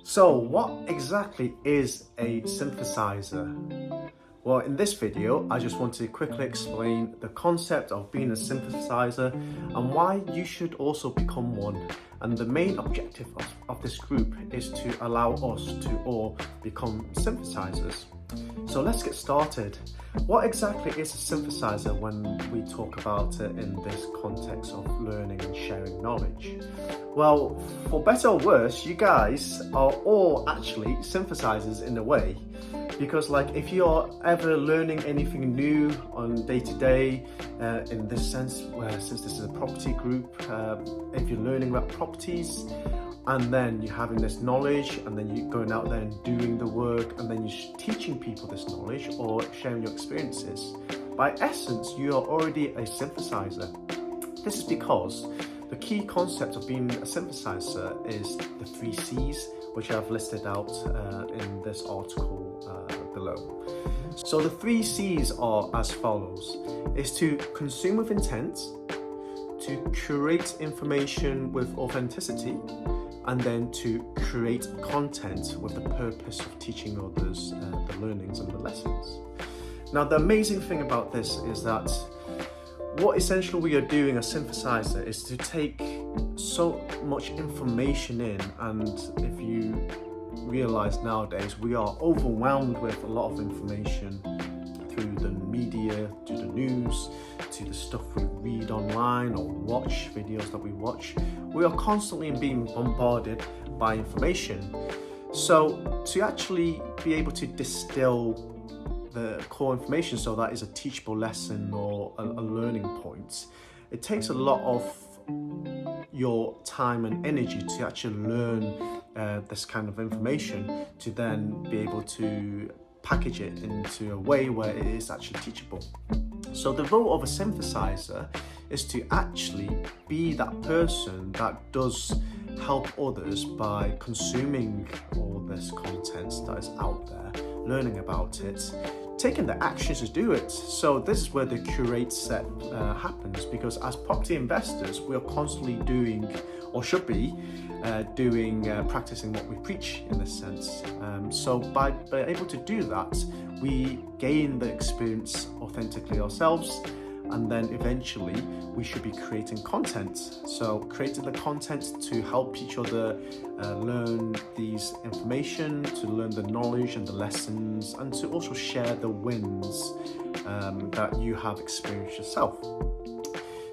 So what exactly is a synthesizer? Well, in this video, I just want to quickly explain the concept of being a synthesizer and why you should also become one. And the main objective of this group is to allow us to all become synthesizers. So let's get started. What exactly is a synthesizer when we talk about it in this context of learning and sharing knowledge? Well, for better or worse, you guys are all actually synthesizers in a way. Because if you're ever learning anything new on day to day, in this sense, since this is a property group, if you're learning about properties, and then you're having this knowledge, and then you're going out there and doing the work, and then you're teaching people this knowledge or sharing your experiences. By essence, you are already a synthesizer. This is because the key concept of being a synthesizer is the 3 C's, which I've listed out in this article below. So the 3 C's are as follows: is to consume with intent, to curate information with authenticity, and then to create content with the purpose of teaching others the learnings and the lessons. Now, the amazing thing about this is that what essentially we are doing as synthesizer is to take so much information in, and if you realize nowadays we are overwhelmed with a lot of information through the media, to the news, to the stuff we read online or watch, videos that we watch. We are constantly being bombarded by information. So to actually be able to distill the core information so that is a teachable lesson or a learning point, it takes a lot of your time and energy to actually learn this kind of information, to then be able to package it into a way where it is actually teachable. So the role of a synthesizer is to actually be that person that does help others by consuming all this content that is out there, learning about it, taking the actions to do it. So this is where the curate set happens, because as property investors, we are constantly doing, or should be doing, practicing what we preach in this sense. So by able to do that, we gain the experience authentically ourselves, and then eventually we should be creating content. So creating the content to help each other learn these information, to learn the knowledge and the lessons, and to also share the wins that you have experienced yourself.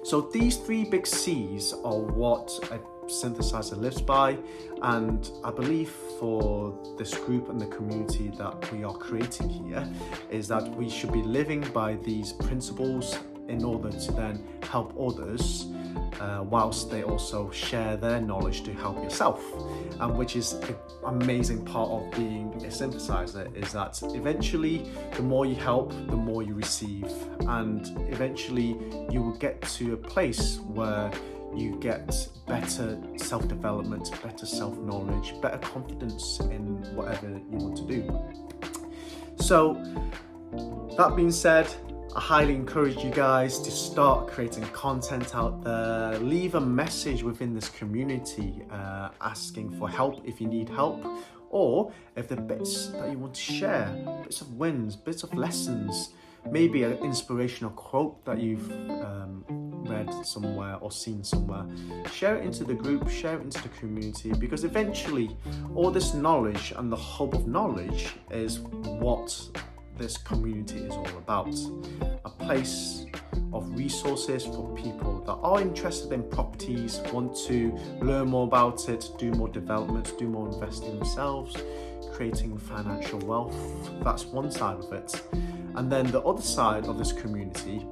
So these 3 big C's are what a synthesizer lives by, and I believe for this group and the community that we are creating here is that we should be living by these principles in order to then help others, whilst they also share their knowledge to help yourself. And which is the amazing part of being a synthesizer, is that eventually the more you help, the more you receive, and eventually you will get to a place where you get better self-development, better self-knowledge, better confidence in whatever you want to do. So that being said, I highly encourage you guys to start creating content out there. Leave a message within this community asking for help if you need help, or if the bits that you want to share, bits of wins, bits of lessons, maybe an inspirational quote that you've read somewhere or seen somewhere, share it into the group, share it into the community, because eventually all this knowledge and the hub of knowledge is what this community is all about. A place of resources for people that are interested in properties, want to learn more about it, do more development, do more investing themselves, creating financial wealth. That's one side of it. And then the other side of this community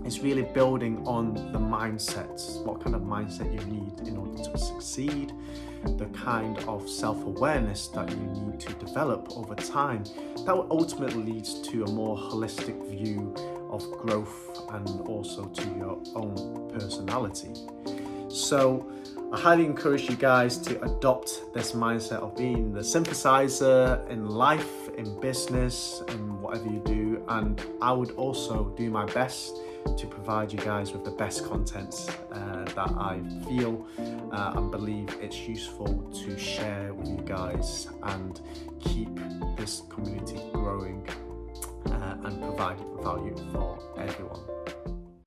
is really building on the mindset, what kind of mindset you need in order to succeed, the kind of self-awareness that you need to develop over time that will ultimately lead to a more holistic view of growth and also to your own personality. So I highly encourage you guys to adopt this mindset of being the synthesizer in life, in business, in whatever you do, and I would also do my best to provide you guys with the best content that I feel and believe it's useful to share with you guys and keep this community growing and provide value for everyone.